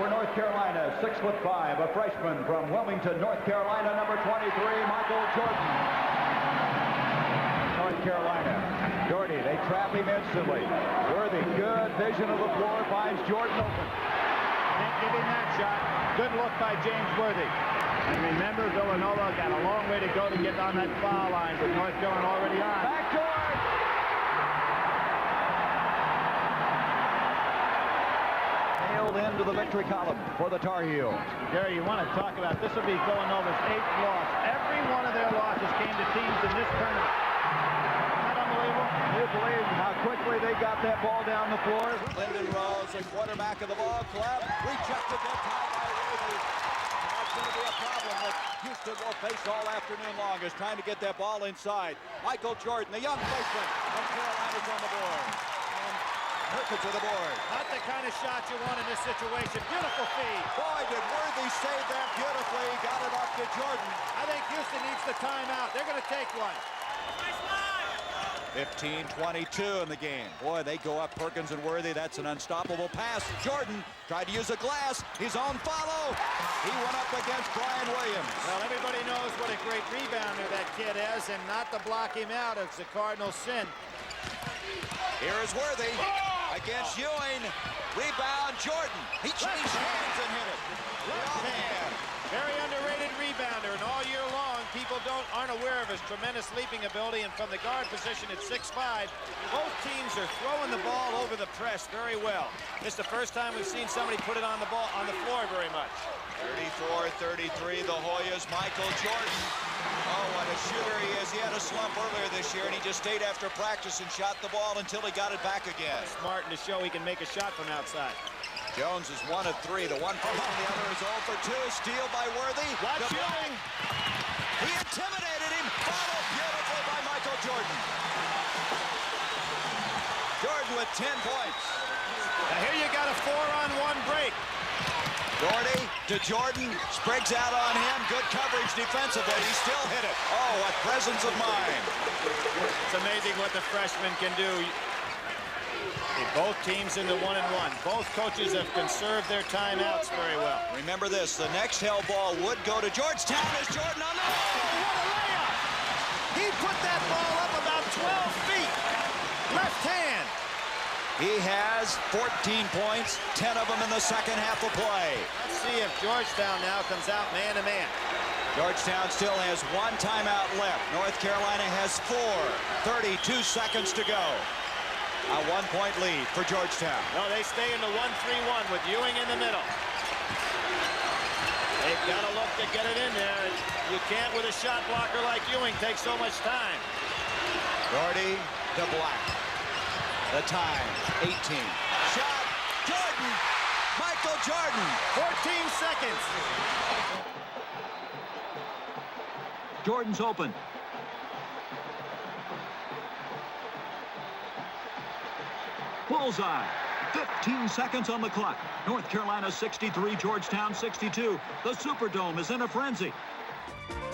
for North Carolina, 6'5", a freshman from Wilmington, North Carolina, number 23, Michael Jordan. North Carolina. Doherty, they trap him instantly. Worthy, good vision of the floor, finds Jordan open. Can't give him that shot. Good look by James Worthy. And remember, Villanova got a long way to go to get on that foul line, with North Carolina already on. Back George! Nailed into the victory column for the Tar Heels. Gary, you want to talk about, this will be Villanova's 8th loss. Every one of their losses came to teams in this tournament. You believe how quickly they got that ball down the floor? Lyndon Rose, the quarterback of the ball club, rejected that time by Worthy. And that's going to be a problem that Houston will face all afternoon long, is trying to get that ball inside. Michael Jordan, the young freshman from Carolina's on the board. And Perkins to the board. Not the kind of shot you want in this situation. Beautiful feed. Boy, did Worthy save that beautifully. Got it up to Jordan. I think Houston needs the timeout. They're going to take one. 15-22 in the game. Boy, they go up, Perkins and Worthy. That's an unstoppable pass. Jordan tried to use a glass. His own follow. He went up against Brian Williams. Well, everybody knows what a great rebounder that kid is, and not to block him out, it's the Cardinals' sin. Here is Worthy against Ewing. Rebound, Jordan. He changed hands and hit it. Left hand. Very underrated rebounder, and all year long, people aren't aware of his tremendous leaping ability, and from the guard position at 6'5", both teams are throwing the ball over the press very well. This is the first time we've seen somebody put it on the floor very much. 34-33, the Hoyas, Michael Jordan. Oh, what a shooter he is. He had a slump earlier this year, and he just stayed after practice and shot the ball until he got it back again. Smart to show he can make a shot from outside. Jones is 1 of 3. The one first and the other is 0 for 2. Steal by Worthy. Watch Ewing. He intimidated him. Followed beautiful by Michael Jordan. Jordan with 10 points. Now here you got a 4-on-1 break. Doherty to Jordan. Spriggs out on him. Good coverage defensively. He still hit it. Oh, what presence of mind. It's amazing what the freshman can do. Both teams in the 1-1. Both coaches have conserved their timeouts very well. Remember this, the next hell ball would go to Georgetown as Jordan on the... Oh, what a layup! He put that ball up about 12 feet. Left hand. He has 14 points, 10 of them in the second half of play. Let's see if Georgetown now comes out man-to-man. Georgetown still has 1 timeout left. North Carolina has 4. 32 seconds to go. A 1-point lead for Georgetown. No, they stay in the 1-3-1 with Ewing in the middle. They've got to look to get it in there. You can't with a shot blocker like Ewing take so much time. Doherty to Black. The time, 18. Shot, Jordan! Michael Jordan! 14 seconds. Jordan's open. Bullseye. 15 seconds on the clock. North Carolina 63, Georgetown 62. The Superdome is in a frenzy.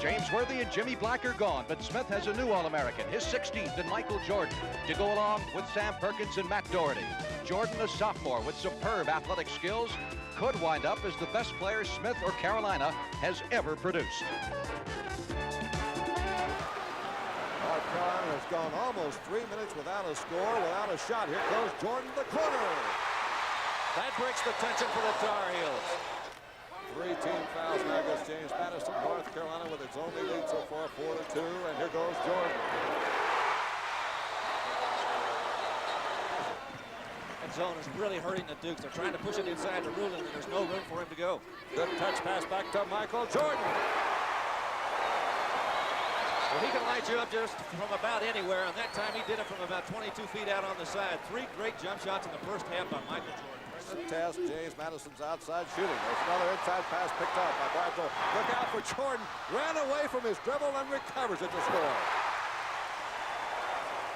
James Worthy and Jimmy Black are gone, but Smith has a new All-American, his 16th in Michael Jordan, to go along with Sam Perkins and Matt Doherty. Jordan, a sophomore with superb athletic skills, could wind up as the best player Smith or Carolina has ever produced. North Carolina has gone almost 3 minutes without a score, without a shot. Here goes Jordan to the corner. That breaks the tension for the Tar Heels. 3 team fouls now against James Madison. North Carolina with its only lead so far, 4-2, and here goes Jordan. That zone is really hurting the Dukes. They're trying to push it inside the ruling, and there's no room for him to go. Good touch pass back to Michael Jordan. Well, he can light you up just from about anywhere, and that time he did it from about 22 feet out on the side. 3 great jump shots in the first half by Michael Jordan. The test, James Madison's outside shooting. There's another inside pass picked up by Barstow. Look out for Jordan. Ran away from his dribble and recovers it to score.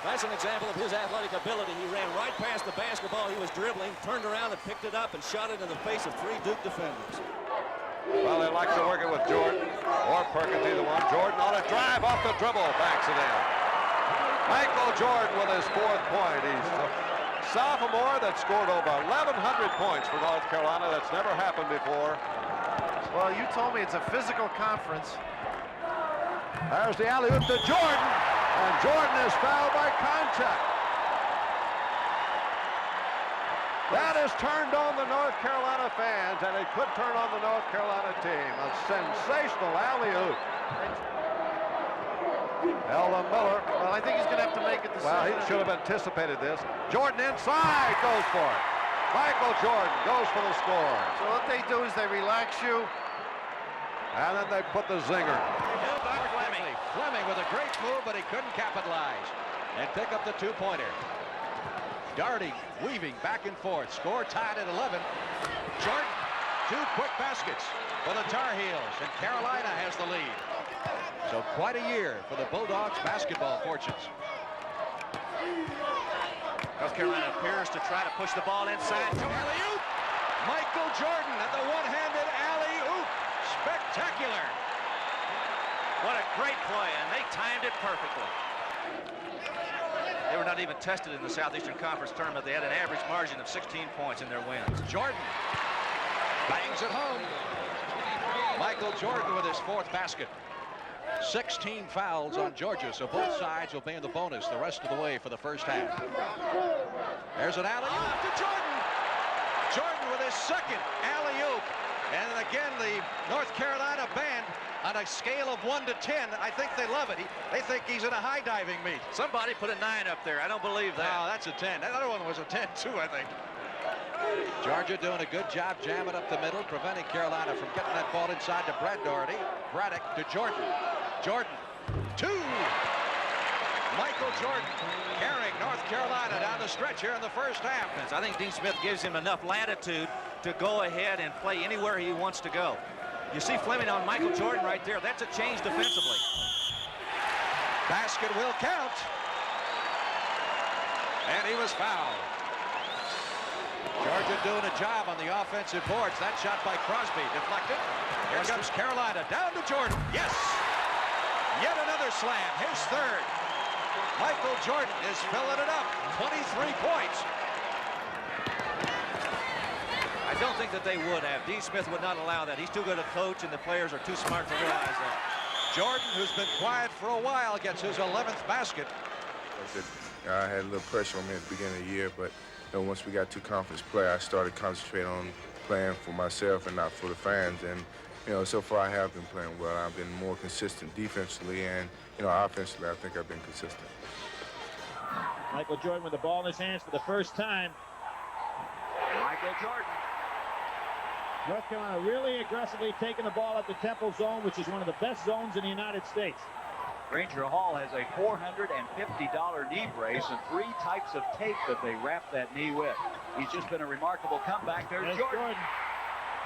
That's an example of his athletic ability. He ran right past the basketball he was dribbling, turned around and picked it up and shot it in the face of 3 Duke defenders. Well, they like to work it with Jordan or Perkins, either one. Jordan on a drive off the dribble, backs it in. Michael Jordan with his 4th point. He's sophomore that scored over 1,100 points for North Carolina. That's never happened before. Well, you told me it's a physical conference. There's the alley-oop to Jordan, and Jordan is fouled by contact. That has turned on the North Carolina fans, and it could turn on the North Carolina team. A sensational alley-oop. Eldon Miller. Well, I think he's going to have to make a decision. Well, he should have anticipated this. Jordan inside goes for it. Michael Jordan goes for the score. So what they do is they relax you. And then they put the zinger. Fleming with a great move, but he couldn't capitalize and pick up the two-pointer. Darting, weaving back and forth. Score tied at 11. Jordan, 2 quick baskets for the Tar Heels, and Carolina has the lead. So quite a year for the Bulldogs' basketball fortunes. North Carolina appears to try to push the ball inside. Alley-oop! Michael Jordan at the one-handed alley-oop. Spectacular. What a great play, and they timed it perfectly. They were not even tested in the Southeastern Conference tournament. They had an average margin of 16 points in their wins. Jordan bangs it home. Michael Jordan with his 4th basket. 16 fouls on Georgia, so both sides will be in the bonus the rest of the way for the first half. There's an alley-oop to Jordan. Jordan with his 2nd alley-oop. And again, the North Carolina band, on a scale of 1 to 10, I think they love it. They think he's in a high diving meet. Somebody put a 9 up there. I don't believe that. No, that's a 10. That other one was a 10 too, I think. Georgia doing a good job jamming up the middle, preventing Carolina from getting that ball inside to Brad Doherty. Braddock to Jordan. Jordan, 2. Michael Jordan carrying North Carolina down the stretch here in the first half. I think Dean Smith gives him enough latitude to go ahead and play anywhere he wants to go. You see Fleming on Michael Jordan right there. That's a change defensively. Basket will count. And he was fouled. Georgia doing a job on the offensive boards. That shot by Crosby deflected. Here comes Carolina down to Jordan. Yes! Yet another slam, his 3rd. Michael Jordan is filling it up. 23 points. I don't think that they would have. Dean Smith would not allow that. He's too good a coach, and the players are too smart to realize that. Jordan, who's been quiet for a while, gets his 11th basket. I had a little pressure on me at the beginning of the year, but once we got to conference play, I started concentrating on playing for myself and not for the fans. And so far I have been playing well. I've been more consistent defensively, and offensively I think I've been consistent. Michael Jordan with the ball in his hands for the first time. Michael Jordan. North Carolina really aggressively taking the ball up the Temple zone, which is one of the best zones in the United States. Granger Hall has a $450 knee brace and 3 types of tape that they wrap that knee with. He's just been a remarkable comeback. There's Jordan.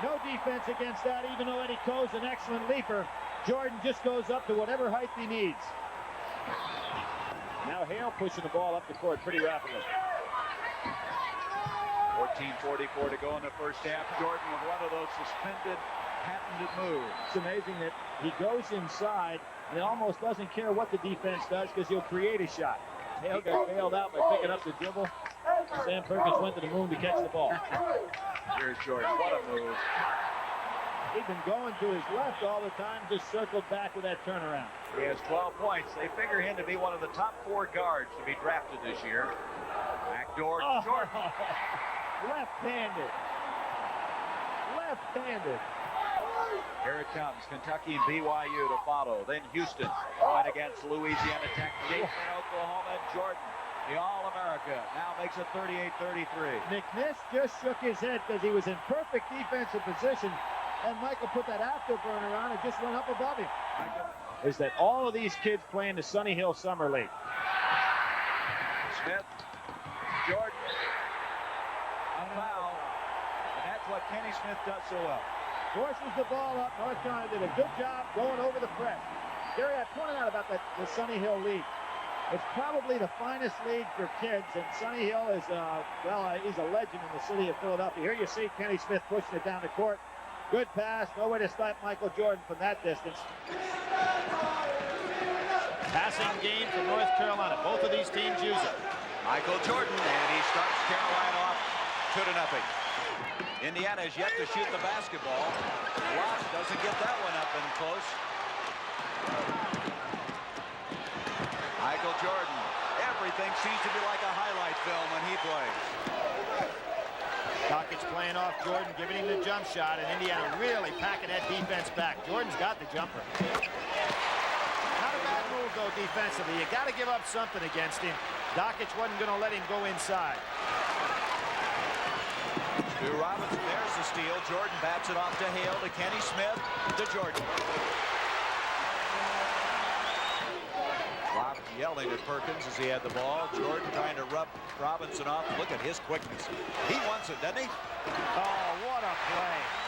No defense against that, even though Eddie Coe's an excellent leaper. Jordan just goes up to whatever height he needs. Now Hale pushing the ball up the court pretty rapidly. 14:44 to go in the first half. Jordan with one of those suspended, patented moves. It's amazing that he goes inside and almost doesn't care what the defense does because he'll create a shot. Hale got bailed out by picking up the dribble. Sam Perkins went to the moon to catch the ball. Here's Jordan. What a move. He'd been going to his left all the time, just circled back with that turnaround. He has 12 points. They figure him to be one of the top 4 guards to be drafted this year. Backdoor Jordan. Left-handed. Left-handed. Here it comes. Kentucky and BYU to follow. Then Houston going against Louisiana Tech. Dayton, Oklahoma, and Jordan. The All-America now makes it 38-33. McNish just shook his head because he was in perfect defensive position, and Michael put that afterburner on and just went up above him. Is that all of these kids play in the Sunny Hill Summer League? Smith, Jordan, a foul, and that's what Kenny Smith does so well. Forces the ball up. North Carolina did a good job going over the press. Gary, I pointed out about the Sunny Hill League. It's probably the finest league for kids, and Sunny Hill is, he's a legend in the city of Philadelphia. Here you see Kenny Smith pushing it down the court. Good pass. No way to stop Michael Jordan from that distance. Passing game for North Carolina. Both of these teams use it. Michael Jordan, and he starts Carolina off 2-0. Indiana has yet to shoot the basketball. Watts doesn't get that one up and close. Michael Jordan. Everything seems to be like a highlight film when he plays. Dockett's playing off Jordan, giving him the jump shot, and Indiana really packing that defense back. Jordan's got the jumper. Not a bad move, though, defensively. You got to give up something against him. Dockett wasn't going to let him go inside. Stu Robinson, there's the steal. Jordan bats it off to Hale, to Kenny Smith, to Jordan. Robinson yelling at Perkins as he had the ball. Jordan trying to rub Robinson off. Look at his quickness. He wants it, doesn't he? Oh, what a play.